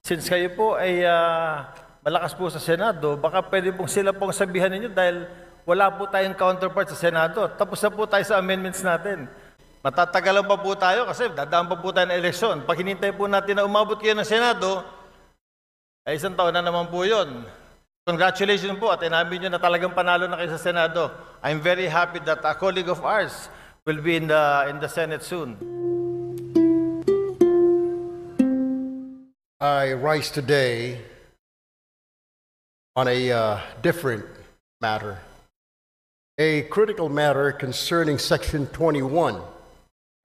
Since kayo po ay malakas po sa Senado, baka pwede pong sila pong sabihan ninyo dahil wala po tayong counterpart sa Senado. Tapos na po tayo sa amendments natin. Matatagalan pa po tayo kasi dadaan pa po tayo ng eleksyon. Pag hinintay po natin na umabot kayo ng Senado, ay isang taon na naman po yun. Congratulations po at inamin nyo na talagang panalo na kayo sa Senado. I'm very happy that a colleague of ours will be in the Senate soon. I rise today on a different matter, a critical matter concerning Section 21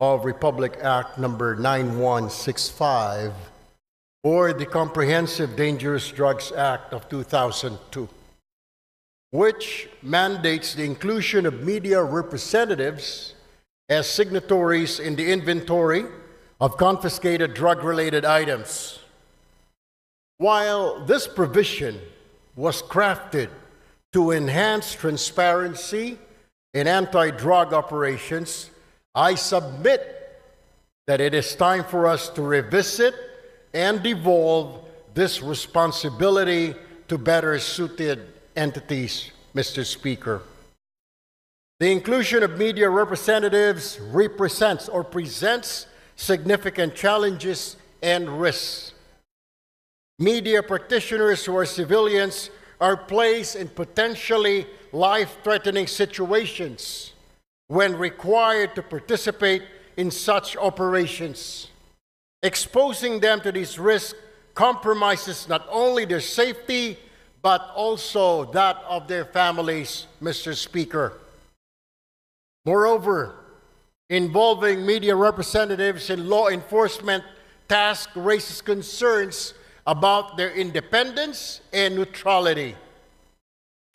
of Republic Act number 9165, or the Comprehensive Dangerous Drugs Act of 2002, which mandates the inclusion of media representatives as signatories in the inventory of confiscated drug-related items. While this provision was crafted to enhance transparency in anti-drug operations, I submit that it is time for us to revisit and devolve this responsibility to better suited entities, Mr. Speaker. The inclusion of media representatives represents or presents significant challenges and risks. Media practitioners who are civilians are placed in potentially life-threatening situations when required to participate in such operations. Exposing them to these risks compromises not only their safety, but also that of their families, Mr. Speaker. Moreover, involving media representatives in law enforcement tasks raises concerns about their independence and neutrality.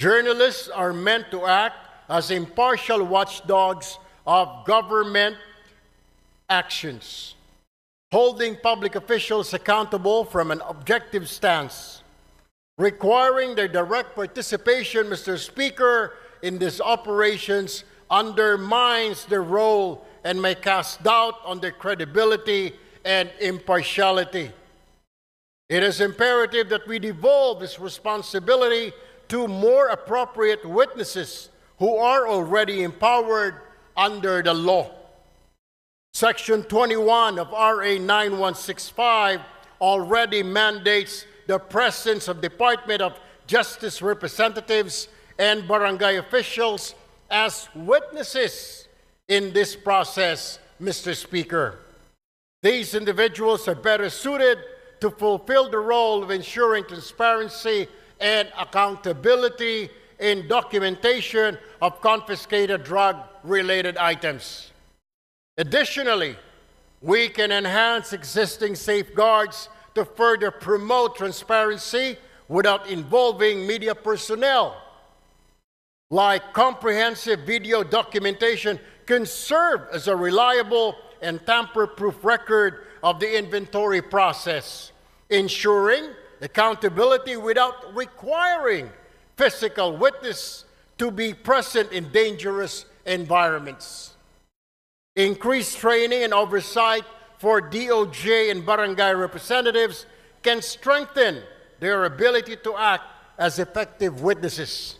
Journalists are meant to act as impartial watchdogs of government actions, holding public officials accountable from an objective stance. Requiring their direct participation, Mr. Speaker, in these operations undermines their role and may cast doubt on their credibility and impartiality. It is imperative that we devolve this responsibility to more appropriate witnesses who are already empowered under the law. Section 21 of RA 9165 already mandates the presence of Department of Justice representatives and barangay officials as witnesses in this process, Mr. Speaker. These individuals are better suited to fulfill the role of ensuring transparency and accountability in documentation of confiscated drug-related items. Additionally, we can enhance existing safeguards to further promote transparency without involving media personnel. Like comprehensive video documentation can serve as a reliable and tamper-proof record of the inventory process, ensuring accountability without requiring physical witness to be present in dangerous environments. Increased training and oversight for DOJ and barangay representatives can strengthen their ability to act as effective witnesses.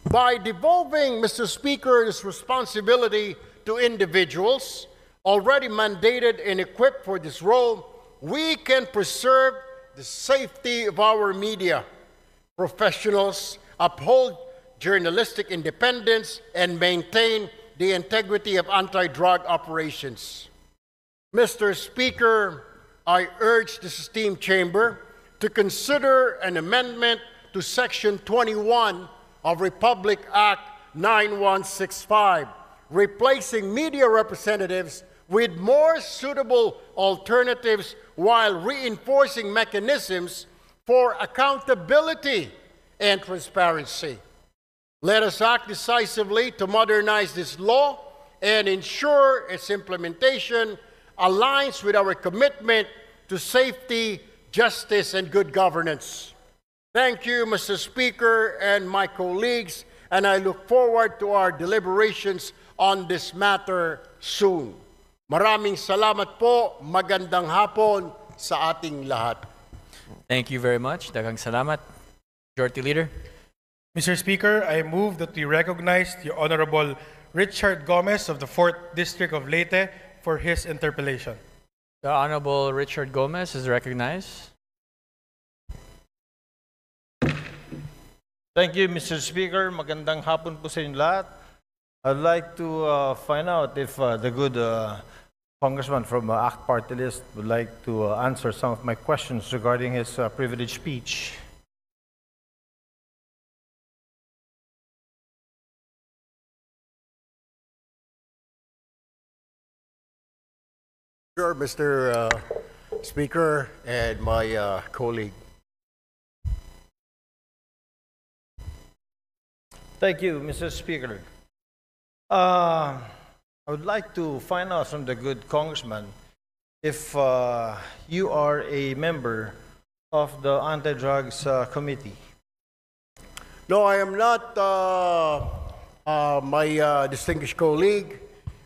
By devolving, Mr. Speaker, this responsibility to individuals already mandated and equipped for this role, we can preserve the safety of our media professionals, uphold journalistic independence, and maintain the integrity of anti-drug operations. Mr. Speaker, I urge this esteemed chamber to consider an amendment to Section 21 of Republic Act 9165, replacing media representatives with more suitable alternatives while reinforcing mechanisms for accountability and transparency. Let us act decisively to modernize this law and ensure its implementation aligns with our commitment to safety, justice, and good governance. Thank you, Mr. Speaker and my colleagues, and I look forward to our deliberations on this matter soon. Maraming salamat po, magandang hapon sa ating lahat. Thank you very much. Daghang salamat. Majority Leader. Mr. Speaker, I move that we recognize the Honorable Richard Gomez of the 4th District of Leyte for his interpellation. The Honorable Richard Gomez is recognized. Thank you, Mr. Speaker. Magandang hapon po sa inyo lahat. I'd like to find out if the good congressman from ACT Party List would like to answer some of my questions regarding his privileged speech. Sure, Mr. Speaker and my colleague. Thank you, Mr. Speaker. I would like to find out from the good congressman if you are a member of the Anti-Drugs Committee. No, I am not, my distinguished colleague.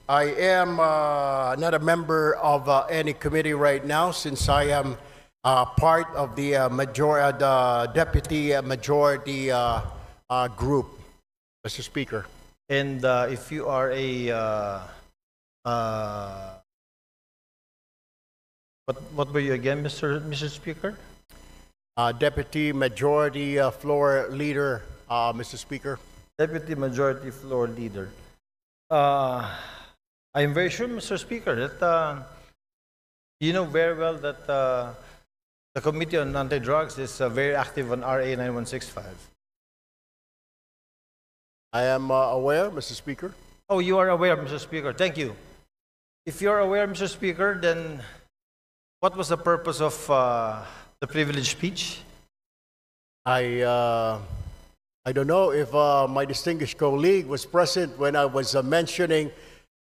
I am not a member of any committee right now since I am part of the deputy majority group, Mr. Speaker. And if you are a what were you again, Mr. Speaker? Deputy Majority Floor Leader, Mr. Speaker. Deputy Majority Floor Leader. I'm very sure, Mr. Speaker, that you know very well that the Committee on Anti-Drugs is very active on RA 9165. I am aware, Mr. Speaker. Oh, you are aware, Mr. Speaker. Thank you. If you're aware, Mr. Speaker, then what was the purpose of the privileged speech? I don't know if my distinguished colleague was present when I was mentioning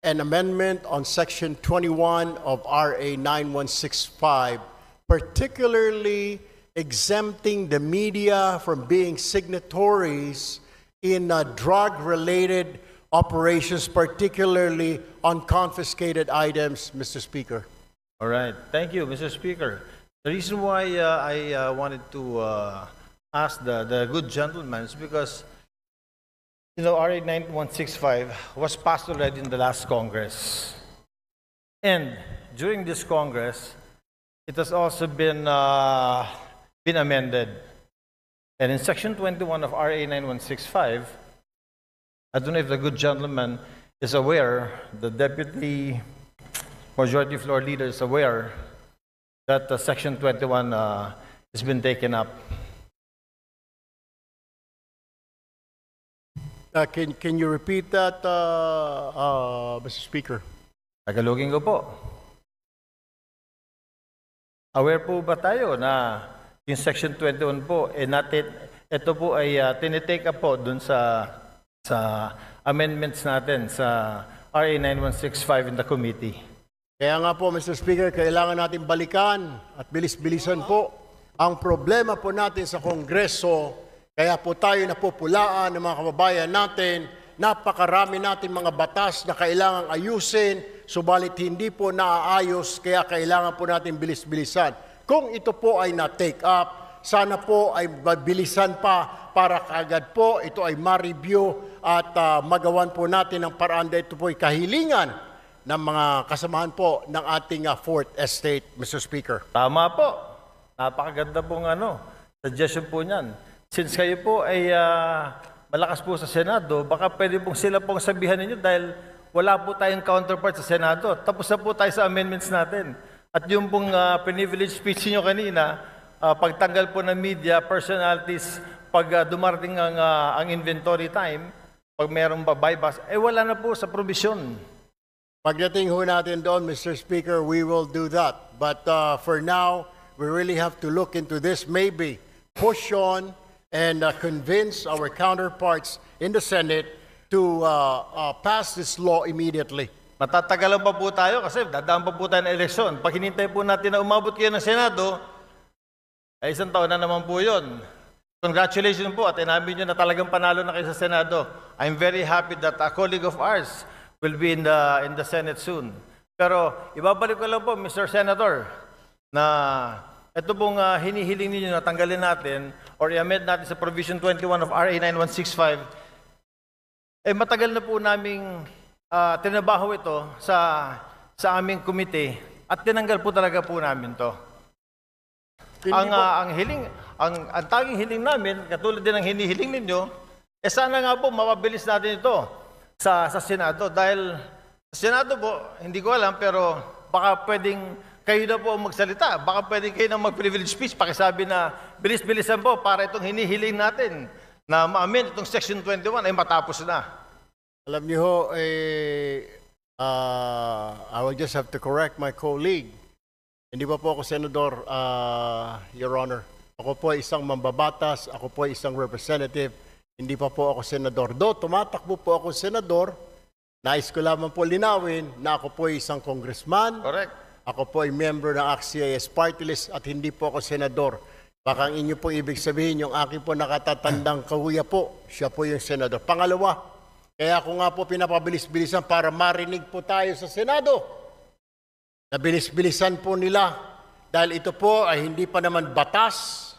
an amendment on Section 21 of RA 9165, particularly exempting the media from being signatories in drug-related operations, particularly on confiscated items, Mr. Speaker. All right. Thank you, Mr. Speaker. The reason why I wanted to ask the good gentleman is because, you know, RA 9165 was passed already in the last Congress. And during this Congress, it has also been amended. And in Section 21 of RA 9165, I don't know if the good gentleman is aware, the Deputy Majority Floor Leader is aware that Section 21 has been taken up. Can you repeat that, Mr. Speaker? Tagalogin ko po. Aware po ba tayo na yung Section 21 po, ito po ay tinitake up po dun sa amendments natin sa RA 9165 in the committee. Kaya nga po, Mr. Speaker, kailangan natin balikan at bilis-bilisan po ang problema po natin sa Kongreso. Kaya po tayo napupulaan ng mga kababayan natin. Napakarami natin mga batas na kailangang ayusin, subalit hindi po naaayos, kaya kailangan po natin bilis-bilisan. Kung ito po ay na-take up, sana po ay mabilisan pa para kaagad po ito ay ma-review at magawan po natin ang paraan dahil ito po ay kahilingan ng mga kasamahan po ng ating 4th Estate, Mr. Speaker. Tama po. Napakaganda pong suggestion po niyan. Since kayo po ay malakas po sa Senado, baka pwede pong sila pong sabihan ninyo dahil wala po tayong counterpart sa Senado. Tapos na po tayo sa amendments natin. At yung pong privileged speech niyo kanina, pagtanggal po ng media, personalities, pag dumarating ang inventory time, pag mayroong buybacks, wala na po sa provision. Pagdating ho natin doon, Mr. Speaker, we will do that. But for now, we really have to look into this, maybe push on and convince our counterparts in the Senate to pass this law immediately. Matatagalan pa po tayo kasi dadaan pa po tayo ng eleksyon. Pag hinintay po natin na umabot kayo ng Senado, ay isang taon na naman po yun. Congratulations po at inamin nyo na talagang panalo na kayo sa Senado. I'm very happy that a colleague of ours will be in the Senate soon. Pero ibabalik ko lang po, Mr. Senator, na ito pong hinihiling ninyo na tanggalin natin or i-amend natin sa Provision 21 of RA 9165, matagal na po naming tinabaho ito sa aming komite at tinanggal po talaga po namin to. Ang tanging hiling namin, katulad din ng hinihiling ninyo, sana nga po mapabilis natin ito sa Senado. Dahil sa Senado po, hindi ko alam, pero baka pwedeng kayo na po magsalita. Baka pwedeng kayo na mag-privilege speech. Pakisabi na bilis-bilisan po para itong hinihiling natin na ma-amend itong Section 21 ay matapos na. Alam niyo ho, I will just have to correct my colleague. Hindi pa po ako senador, Your Honor. Ako po ay isang mambabatas, ako po ay isang representative, hindi pa po ako senador. Do, tumatakbo po ako senador, nais ko lamang po linawin na ako po ay isang congressman. Correct. Ako po ay member ng ACT-CIS party list at hindi po ako senador. Baka ang inyo po ibig sabihin, yung aking po nakatatandang kahuya po, siya po yung senador. Pangalawa, kaya ako nga po pinapabilis-bilisan para marinig po tayo sa Senado. Nabilis-bilisan po nila dahil ito po ay hindi pa naman batas.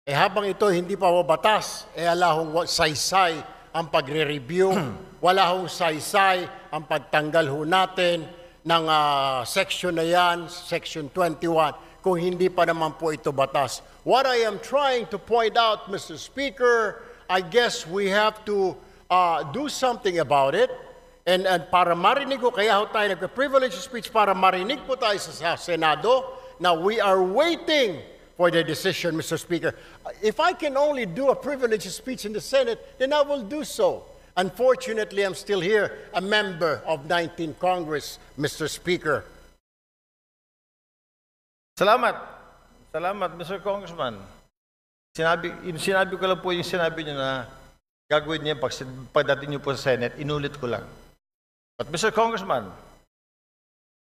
Habang ito hindi pa po batas, ala hong saysay ang pagre-review, wala hong saysay ang pagtanggal ho natin ng section na yan, Section 21, kung hindi pa naman po ito batas. What I am trying to point out, Mr. Speaker, I guess we have to do something about it. And para marinig ko, kaya ho tayo nagpa-privilege speech para marinig po tayo sa Senado. Now, we are waiting for the decision, Mr. Speaker. If I can only do a privilege speech in the Senate, then I will do so. Unfortunately, I'm still here, a member of 19th Congress, Mr. Speaker. Salamat. Salamat, Mr. Congressman. Sinabi ko lang po yung sinabi niyo na gagawin niya pagdating niyo po sa Senate, inulit ko lang. But Mr. Congressman,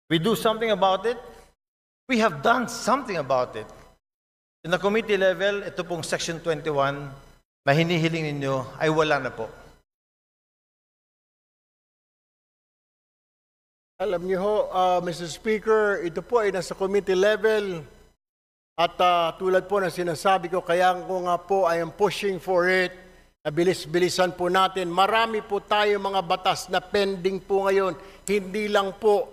we do something about it. We have done something about it. In the committee level, ito pong Section 21 na hinihiling ninyo ay wala na po. Alam niyo ho, Mr. Speaker, ito po ay nasa committee level at tulad po ng sinasabi ko, kaya ko nga po I am pushing for it. Bilis-bilisan po natin. Marami po tayo mga batas na pending po ngayon. Hindi lang po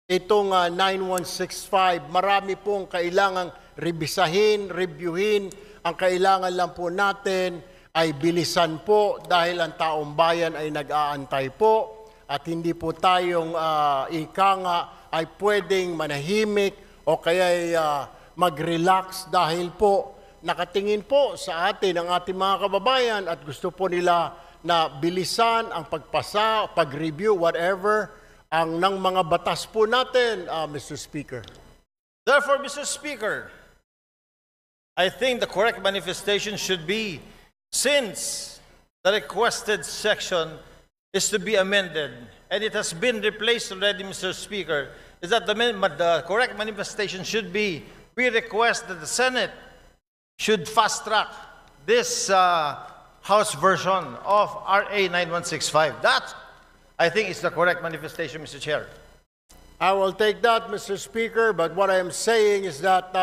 itong 9165. Marami pong kailangang reviewin. Ang kailangan lang po natin ay bilisan po dahil ang taong bayan ay nag-aantay po. At hindi po tayong ika nga ay pwedeng manahimik o kaya mag-relax dahil po nakatingin po sa atin ang ating mga kababayan at gusto po nila na bilisan ang pagpasa, pag-review, whatever, ang ng mga batas po natin, Mr. Speaker. Therefore, Mr. Speaker, I think the correct manifestation should be, since the requested section is to be amended, and it has been replaced already, Mr. Speaker, is that the correct manifestation should be, we request that the Senate should fast-track this House version of RA 9165. That, I think, is the correct manifestation, Mr. Chair. I will take that, Mr. Speaker, but what I am saying is that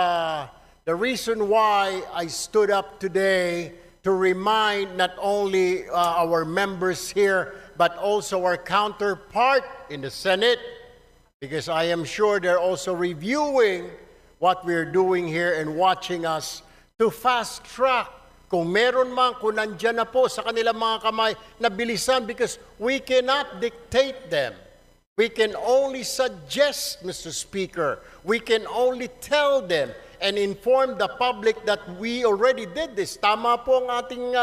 the reason why I stood up today to remind not only our members here, but also our counterpart in the Senate, because I am sure they're also reviewing what we're doing here and watching us to fast track. Kung meron man, kung nandyan na po sa kanilang mga kamay, na bilisan because we cannot dictate them. We can only suggest, Mr. Speaker. We can only tell them and inform the public that we already did this. Tama po ang ating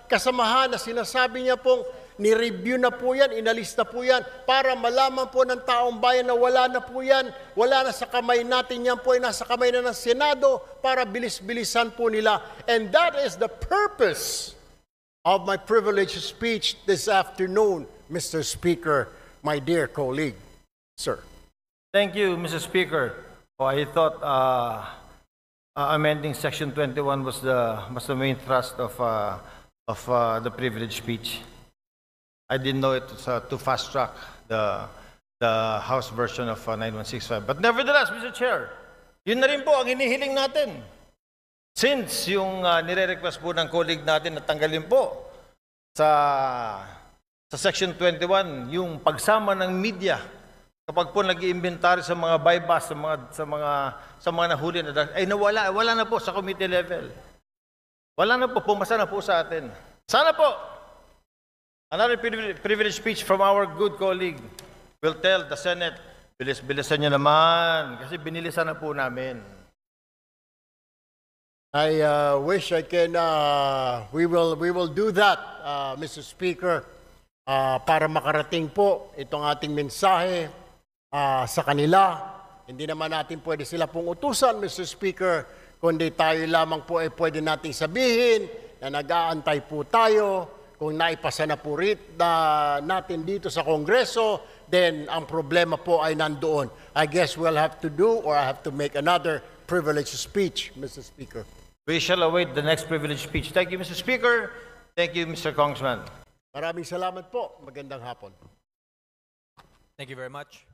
kasamahan na sinasabi niya pong ni-review na po yan, inalis na po yan, para malaman po ng taong bayan na wala na po yan, wala na sa kamay natin, yan po ay nasa kamay na ng Senado para bilis-bilisan po nila. And that is the purpose of my privileged speech this afternoon, Mr. Speaker, my dear colleague. Sir. Thank you, Mr. Speaker. I thought amending Section 21 was the main thrust of the privileged speech. I didn't know it was to fast track the House version of 9165. But nevertheless, Mr. Chair, Yun na rin po ang hinihiling natin. Since yung nire-request po ng colleague natin na tanggalin po sa Section 21, yung pagsama ng media kapag po nag-iimbentary sa mga bypass, sa mga nahuli na drugs, ay wala na po sa committee level. Wala na po, pumasa na po sa atin. Sana po, another privilege speech from our good colleague will tell the Senate, bilis-bilisan nyo naman, kasi binilisan na po namin. I wish I can, we will do that, Mr. Speaker, para makarating po itong ating mensahe sa kanila. Hindi naman natin pwede sila pong utusan, Mr. Speaker, kundi tayo lamang po ay pwede nating sabihin na nag-aantay po tayo. Kung naipasa na po natin dito sa Kongreso, then ang problema po ay nandoon. I guess we'll have to do or I have to make another privileged speech, Mr. Speaker. We shall await the next privilege speech. Thank you, Mr. Speaker. Thank you, Mr. Congressman. Maraming salamat po. Magandang hapon. Thank you very much.